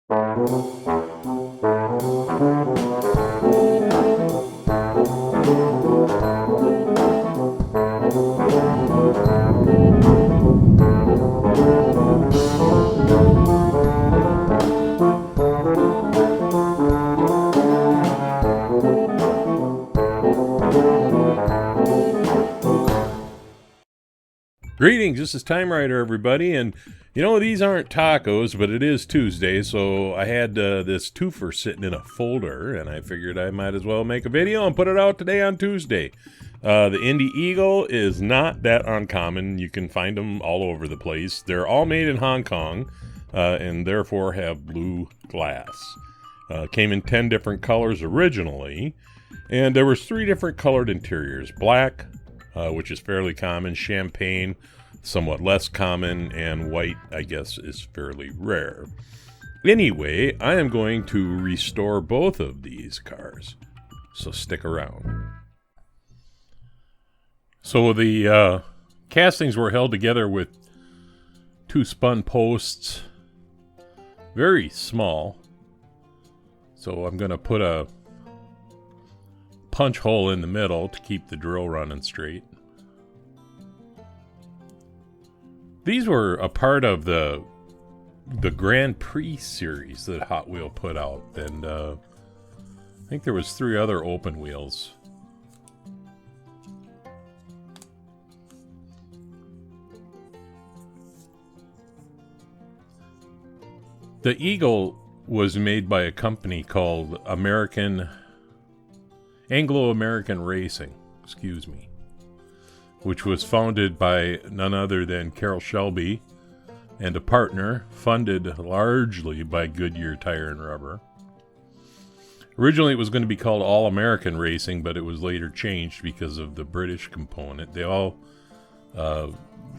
Greetings, this is TimeRider, everybody, and you know, these aren't tacos, but it is Tuesday, so I had this twofer sitting in a folder, and I figured I might as well make a video and put it out today on Tuesday. The Indy Eagle is not that uncommon. You can find them all over the place. They're all made in Hong Kong, and therefore have blue glass. Came in 10 different colors originally, and there was 3 different colored interiors. Black, which is fairly common, champagne, somewhat less common, and white, I guess, is fairly rare. Anyway, I am going to restore both of these cars, so stick around. So the castings were held together with 2 spun posts, very small, so I'm going to put a punch hole in the middle to keep the drill running straight. These were a part of the Grand Prix series that Hot Wheel put out, and I think there was 3 other open wheels. The Eagle was made by a company called Anglo-American Racing, which was founded by none other than Carroll Shelby and a partner, funded largely by Goodyear Tire and Rubber. Originally it was going to be called All American Racing, but it was later changed because of the British component. They all, at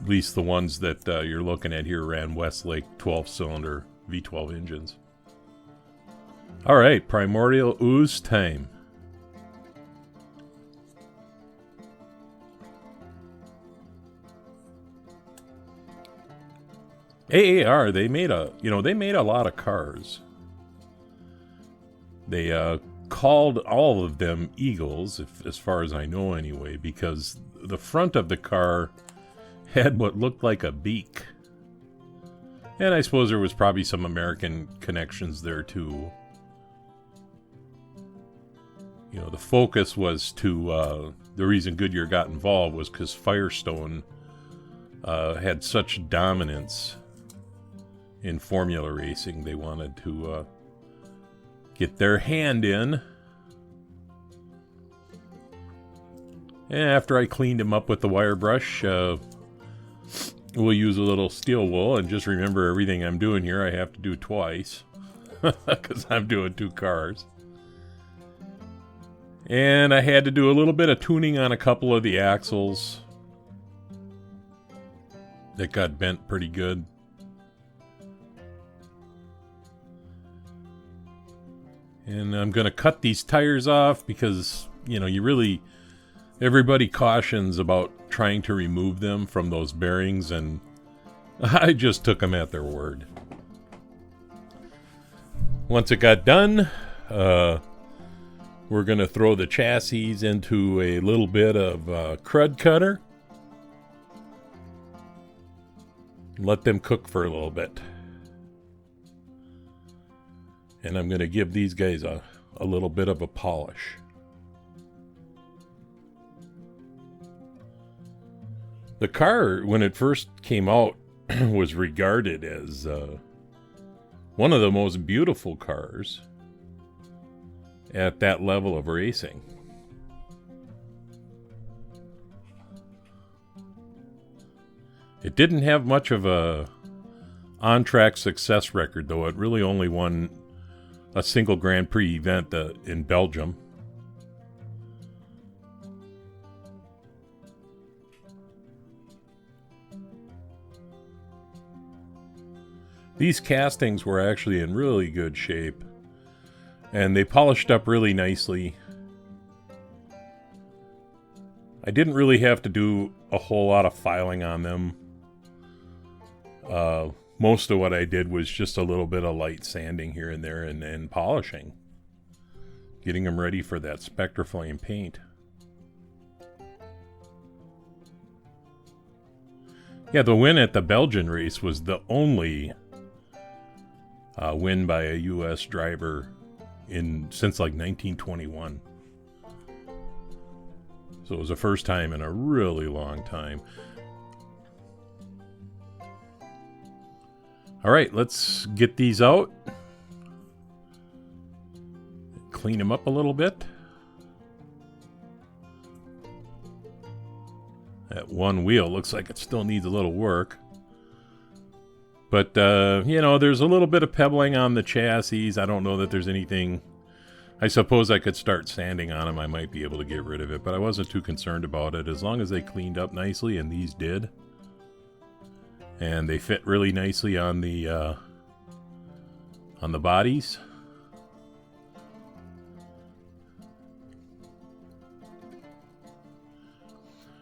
least the ones that you're looking at here, ran Westlake 12-cylinder V12 engines. Alright, primordial ooze time. AAR, they made a lot of cars. They called all of them Eagles, as far as I know anyway, because the front of the car had what looked like a beak. And I suppose there was probably some American connections there too. You know, the focus was to, the reason Goodyear got involved was because Firestone had such dominance in formula racing. They wanted to get their hand in. And after I cleaned him up with the wire brush, we'll use a little steel wool, and just remember everything I'm doing here I have to do twice because I'm doing 2 cars. And I had to do a little bit of tuning on a couple of the axles that got bent pretty good. And I'm going to cut these tires off because, you know, everybody cautions about trying to remove them from those bearings, and I just took them at their word. Once it got done, we're going to throw the chassis into a little bit of crud cutter. Let them cook for a little bit. And I'm going to give these guys a little bit of a polish. The car, when it first came out, was regarded as one of the most beautiful cars at that level of racing. It didn't have much of a on-track success record, though. It really only won a single Grand Prix event in Belgium. These castings were actually in really good shape, and they polished up really nicely. I didn't really have to do a whole lot of filing on them. most of what I did was just a little bit of light sanding here and there and then polishing. Getting them ready for that Spectraflame paint. Yeah, the win at the Belgian race was the only win by a U.S. driver since like 1921. So it was the first time in a really long time. All right, let's get these out. Clean them up a little bit. That one wheel looks like it still needs a little work. But, you know, there's a little bit of pebbling on the chassis. I don't know that there's anything. I suppose I could start sanding on them. I might be able to get rid of it, but I wasn't too concerned about it. As long as they cleaned up nicely, and these did. And they fit really nicely on the bodies.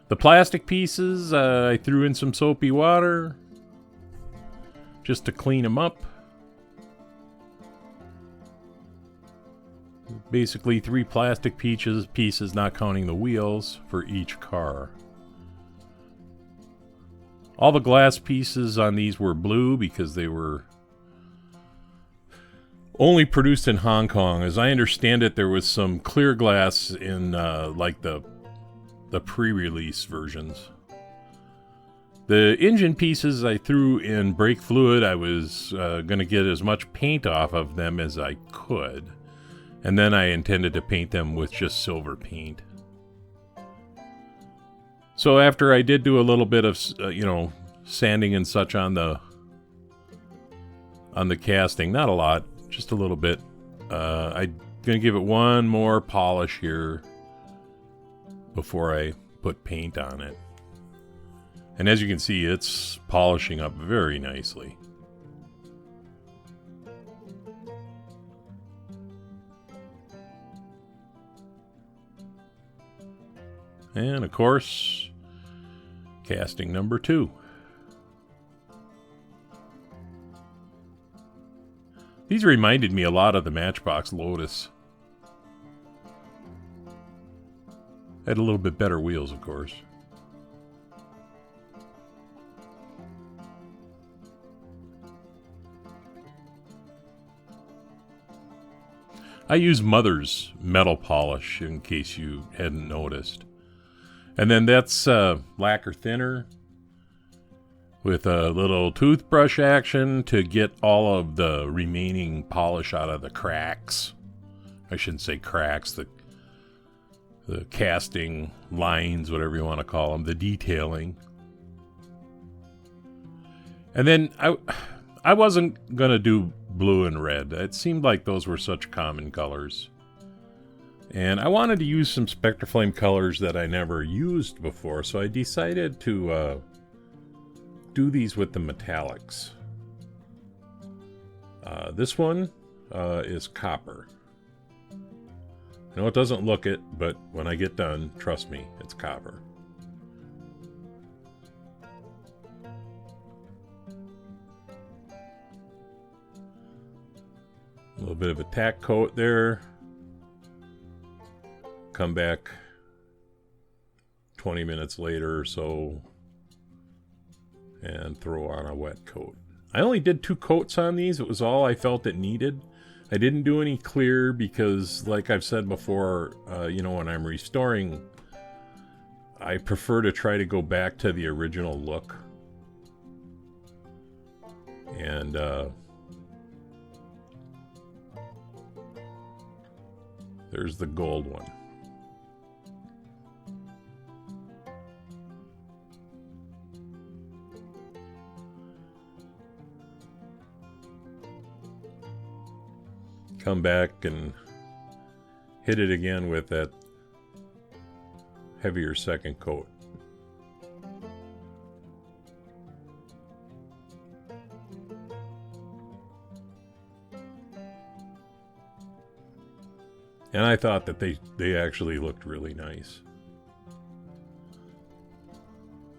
The plastic pieces, I threw in some soapy water just to clean them up. Basically 3 plastic pieces, not counting the wheels, for each car. All the glass pieces on these were blue because they were only produced in Hong Kong. As I understand it, there was some clear glass in like the pre-release versions. The engine pieces I threw in brake fluid. I was going to get as much paint off of them as I could. And then I intended to paint them with just silver paint. So after I did do a little bit of, you know, sanding and such on the casting, not a lot, just a little bit, I'm going to give it one more polish here before I put paint on it. And as you can see, it's polishing up very nicely. And of course, casting number 2. These reminded me a lot of the Matchbox Lotus. Had a little bit better wheels, of course. I use Mother's metal polish in case you hadn't noticed. And then that's lacquer thinner with a little toothbrush action to get all of the remaining polish out of the cracks. I shouldn't say cracks, the casting lines, whatever you want to call them, the detailing. And then I wasn't going to do blue and red. It seemed like those were such common colors. And I wanted to use some Spectraflame colors that I never used before, so I decided to do these with the metallics. This one is copper. I know it doesn't look it, but when I get done, trust me, it's copper. A little bit of a tack coat there. Come back 20 minutes later or so and throw on a wet coat. I only did 2 coats on these. It was all I felt it needed. I didn't do any clear because, like I've said before, you know, when I'm restoring, I prefer to try to go back to the original look. And there's the gold one. Come back and hit it again with that heavier second coat. And I thought that they actually looked really nice.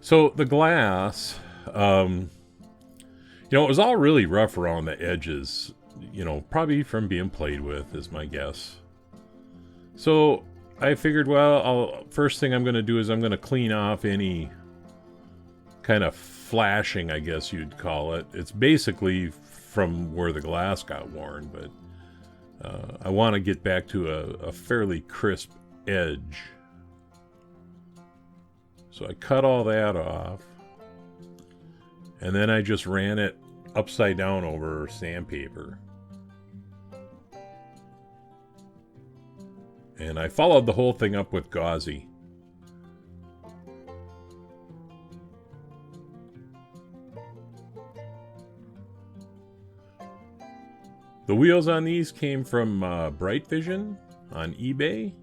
So the glass, You know, it was all really rough around the edges, you know, probably from being played with is my guess. So I figured, well, first thing I'm going to do is I'm going to clean off any kind of flashing, I guess you'd call it. It's basically from where the glass got worn, but I want to get back to a fairly crisp edge. So I cut all that off, and then I just ran it upside down over sandpaper. And I followed the whole thing up with gauzy. The wheels on these came from Bright Vision on eBay.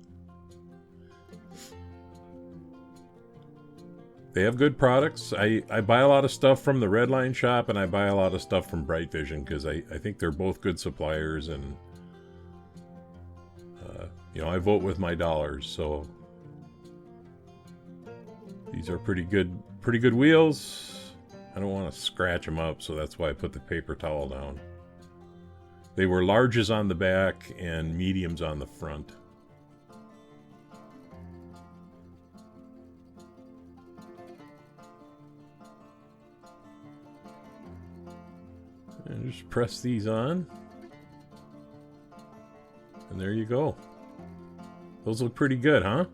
They have good products. I buy a lot of stuff from the Redline shop, and I buy a lot of stuff from Bright Vision because I think they're both good suppliers, and you know, I vote with my dollars, so these are pretty good wheels. I don't want to scratch them up, so that's why I put the paper towel down. They were larges on the back and mediums on the front. And just press these on. And there you go. Those look pretty good, huh?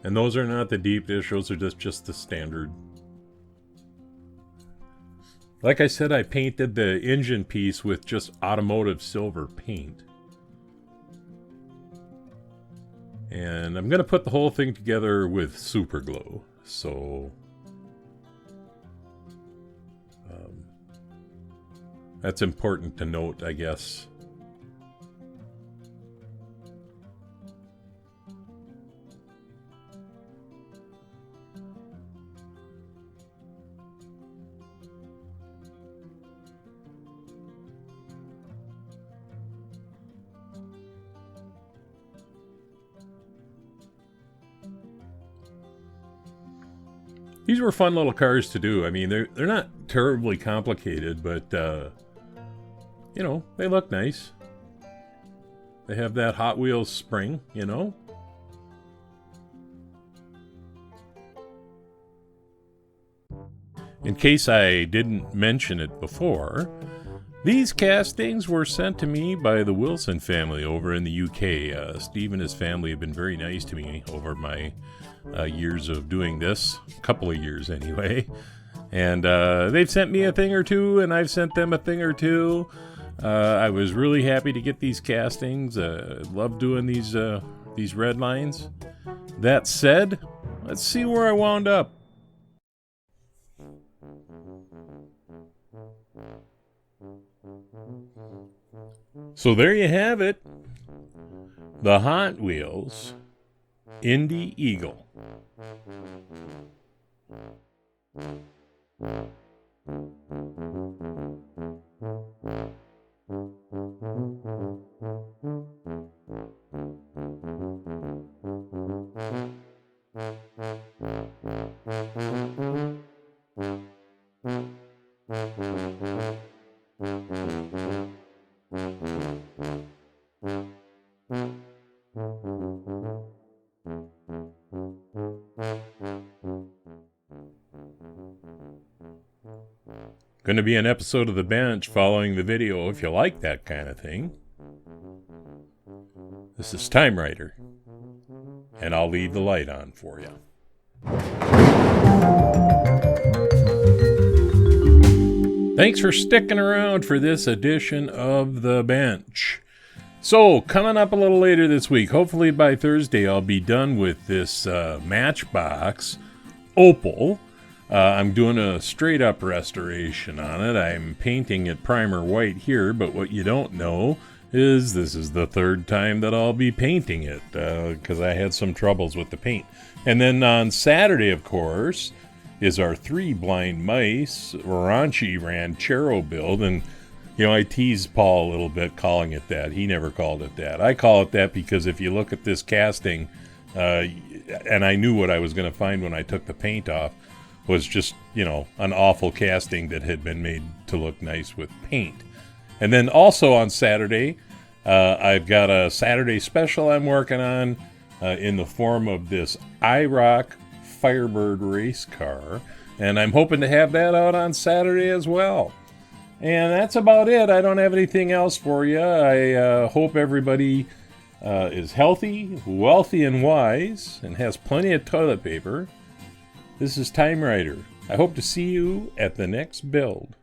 And those are not the deep dish, those are just the standard. Like I said, I painted the engine piece with just automotive silver paint. And I'm going to put the whole thing together with super glue. So that's important to note, I guess. These were fun little cars to do. I mean, they're not terribly complicated, but you know, they look nice. They have that Hot Wheels spring, you know. In case I didn't mention it before, these castings were sent to me by the Wilson family over in the UK. Steve and his family have been very nice to me over my years of doing this, a couple of years anyway. And they've sent me a thing or two, and I've sent them a thing or two. I was really happy to get these castings. Love doing these red lines. That said, let's see where I wound up. So there you have it. The Hot Wheels Indy Eagle. Going to be an episode of The Bench following the video if you like that kind of thing. This is TimeRider, and I'll leave the light on for you. Thanks for sticking around for this edition of The Bench. So, coming up a little later this week, hopefully by Thursday, I'll be done with this Matchbox Opal. I'm doing a straight up restoration on it. I'm painting it primer white here, but what you don't know is this is the third time that I'll be painting it because I had some troubles with the paint. And then on Saturday, of course, is our Three Blind Mice Ranchi Ranchero build. And, you know, I teased Paul a little bit calling it that. He never called it that. I call it that because if you look at this casting, and I knew what I was going to find when I took the paint off, was just, an awful casting that had been made to look nice with paint. And then also on Saturday, I've got a Saturday special I'm working on in the form of this IROC Firebird race car. And I'm hoping to have that out on Saturday as well. And that's about it. I don't have anything else for you. I hope everybody is healthy, wealthy, and wise, and has plenty of toilet paper. This is TimeRider. I hope to see you at the next build.